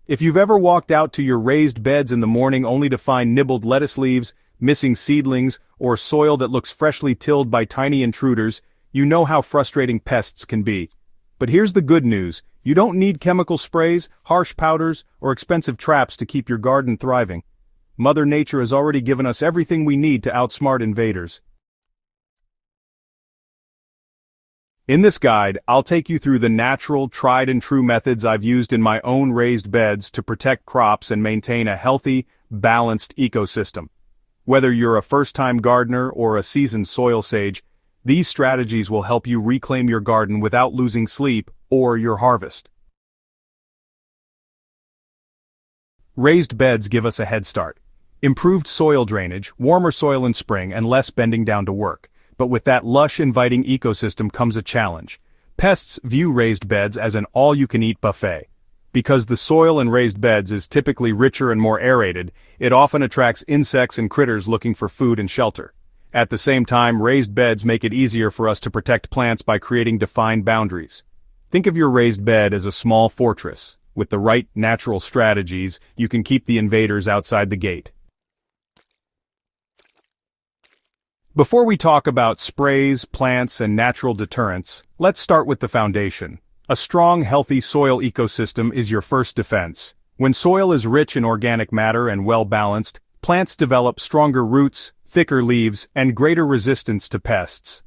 If you've ever walked out to your raised beds in the morning only to find nibbled lettuce leaves, missing seedlings, or soil that looks freshly tilled by tiny intruders, you know how frustrating pests can be. But here's the good news: you don't need chemical sprays, harsh powders, or expensive traps to keep your garden thriving. Mother Nature has already given us everything we need to outsmart invaders. In this guide, I'll take you through the natural, tried-and-true methods I've used in my own raised beds to protect crops and maintain a healthy, balanced ecosystem. Whether you're a first-time gardener or a seasoned soil sage, these strategies will help you reclaim your garden without losing sleep or your harvest. Raised beds give us a head start. Improved soil drainage, warmer soil in spring, and less bending down to work. But with that lush, inviting ecosystem comes a challenge. Pests view raised beds as an all-you-can-eat buffet. Because the soil in raised beds is typically richer and more aerated, it often attracts insects and critters looking for food and shelter. At the same time, raised beds make it easier for us to protect plants by creating defined boundaries. Think of your raised bed as a small fortress. With the right natural strategies, you can keep the invaders outside the gate. Before we talk about sprays, plants, and natural deterrents, let's start with the foundation. A strong, healthy soil ecosystem is your first defense. When soil is rich in organic matter and well-balanced, plants develop stronger roots, thicker leaves, and greater resistance to pests.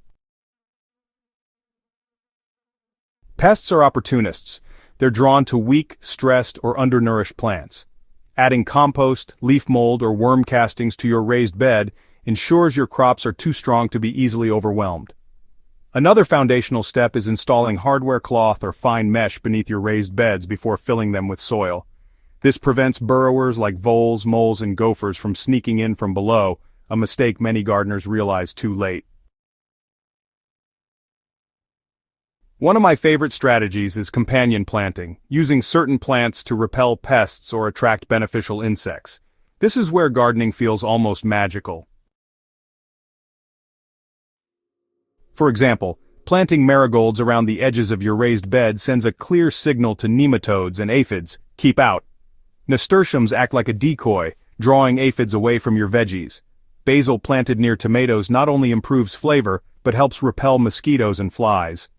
Pests are opportunists. They're drawn to weak, stressed, or undernourished plants. Adding compost, leaf mold, or worm castings to your raised bed ensures your crops are too strong to be easily overwhelmed. Another foundational step is installing hardware cloth or fine mesh beneath your raised beds before filling them with soil. This prevents burrowers like voles, moles, and gophers from sneaking in from below, a mistake many gardeners realize too late. One of my favorite strategies is companion planting, using certain plants to repel pests or attract beneficial insects. This is where gardening feels almost magical. For example, planting marigolds around the edges of your raised bed sends a clear signal to nematodes and aphids: keep out. Nasturtiums act like a decoy, drawing aphids away from your veggies. Basil planted near tomatoes not only improves flavor, but helps repel mosquitoes and flies.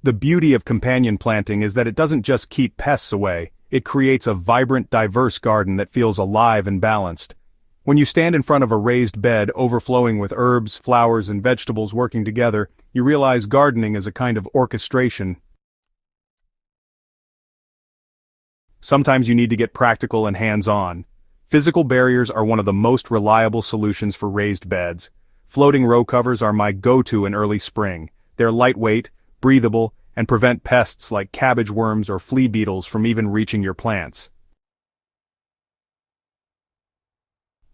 The beauty of companion planting is that it doesn't just keep pests away, it creates a vibrant, diverse garden that feels alive and balanced. When you stand in front of a raised bed overflowing with herbs, flowers, and vegetables working together, you realize gardening is a kind of orchestration. Sometimes you need to get practical and hands-on. Physical barriers are one of the most reliable solutions for raised beds. Floating row covers are my go-to in early spring. They're lightweight, breathable, and prevent pests like cabbage worms or flea beetles from even reaching your plants.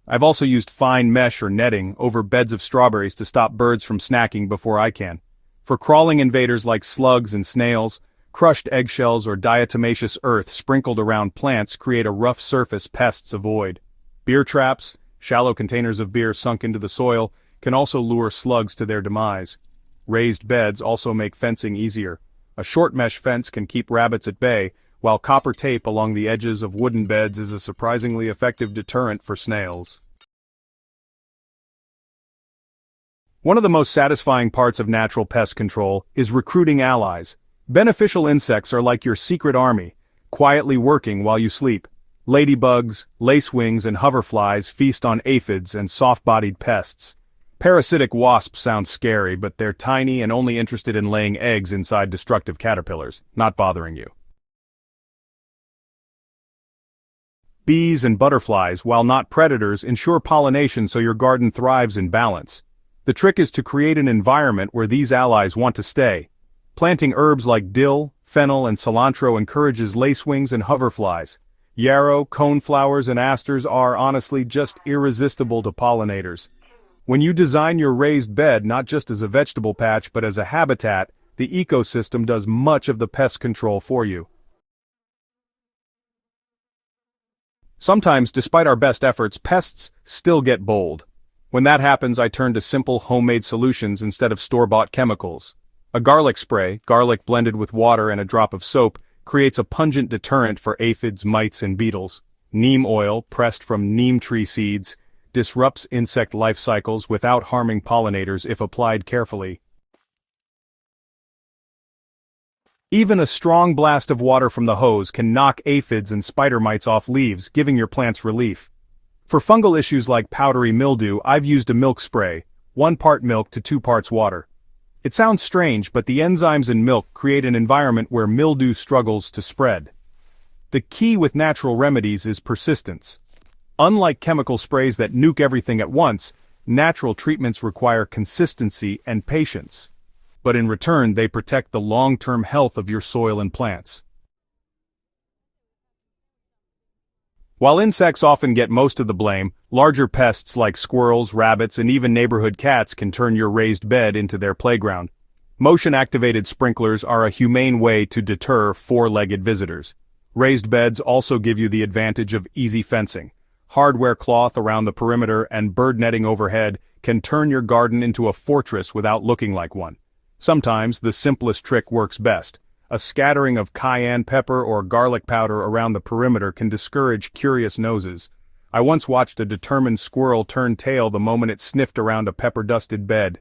I've also used fine mesh or netting over beds of strawberries to stop birds from snacking before I can. For crawling invaders like slugs and snails, crushed eggshells or diatomaceous earth sprinkled around plants create a rough surface pests avoid. Beer traps, shallow containers of beer sunk into the soil, can also lure slugs to their demise. Raised beds also make fencing easier. A short mesh fence can keep rabbits at bay, while copper tape along the edges of wooden beds is a surprisingly effective deterrent for snails. One of the most satisfying parts of natural pest control is recruiting allies. Beneficial insects are like your secret army, quietly working while you sleep. Ladybugs, lacewings, and hoverflies feast on aphids and soft-bodied pests. Parasitic wasps sound scary, but they're tiny and only interested in laying eggs inside destructive caterpillars, not bothering you. Bees and butterflies, while not predators, ensure pollination so your garden thrives in balance. The trick is to create an environment where these allies want to stay. Planting herbs like dill, fennel, and cilantro encourages lacewings and hoverflies. Yarrow, coneflowers, and asters are honestly just irresistible to pollinators. When you design your raised bed not just as a vegetable patch but as a habitat, the ecosystem does much of the pest control for you. Sometimes, despite our best efforts, pests still get bold. When that happens, I turn to simple homemade solutions instead of store-bought chemicals. A garlic spray, garlic blended with water and a drop of soap, creates a pungent deterrent for aphids, mites, and beetles. Neem oil, pressed from neem tree seeds, disrupts insect life cycles without harming pollinators if applied carefully. Even a strong blast of water from the hose can knock aphids and spider mites off leaves, giving your plants relief. For fungal issues like powdery mildew, I've used a milk spray, 1 part milk to 2 parts water. It sounds strange, but the enzymes in milk create an environment where mildew struggles to spread. The key with natural remedies is persistence. Unlike chemical sprays that nuke everything at once, natural treatments require consistency and patience. But in return, they protect the long-term health of your soil and plants. While insects often get most of the blame, larger pests like squirrels, rabbits, and even neighborhood cats can turn your raised bed into their playground. Motion-activated sprinklers are a humane way to deter four-legged visitors. Raised beds also give you the advantage of easy fencing. Hardware cloth around the perimeter and bird netting overhead can turn your garden into a fortress without looking like one. Sometimes the simplest trick works best. A scattering of cayenne pepper or garlic powder around the perimeter can discourage curious noses. I once watched a determined squirrel turn tail the moment it sniffed around a pepper-dusted bed.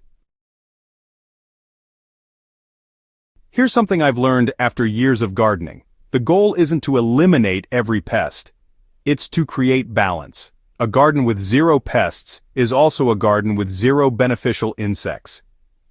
Here's something I've learned after years of gardening. The goal isn't to eliminate every pest. It's to create balance. A garden with 0 pests is also a garden with 0 beneficial insects.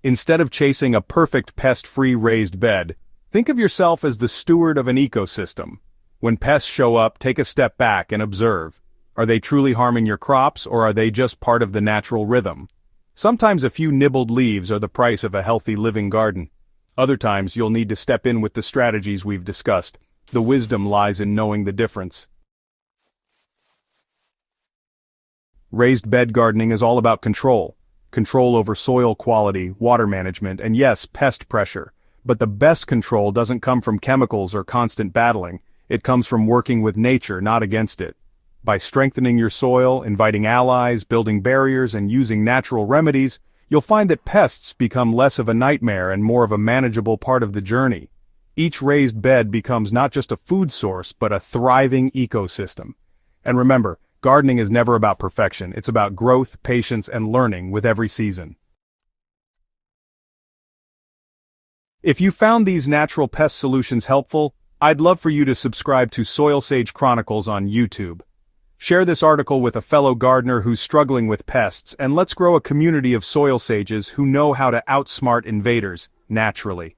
Instead of chasing a perfect pest-free raised bed, think of yourself as the steward of an ecosystem. When pests show up, take a step back and observe. Are they truly harming your crops, or are they just part of the natural rhythm? Sometimes a few nibbled leaves are the price of a healthy living garden. Other times you'll need to step in with the strategies we've discussed. The wisdom lies in knowing the difference. Raised bed gardening is all about control. Control over soil quality, water management, and yes, pest pressure. But the best control doesn't come from chemicals or constant battling. It comes from working with nature, not against it. By strengthening your soil, inviting allies, building barriers, and using natural remedies, you'll find that pests become less of a nightmare and more of a manageable part of the journey. Each raised bed becomes not just a food source, but a thriving ecosystem. And remember, gardening is never about perfection. It's about growth, patience, and learning with every season. If you found these natural pest solutions helpful, I'd love for you to subscribe to Soil Sage Chronicles on YouTube. Share this article with a fellow gardener who's struggling with pests, and let's grow a community of soil sages who know how to outsmart invaders naturally.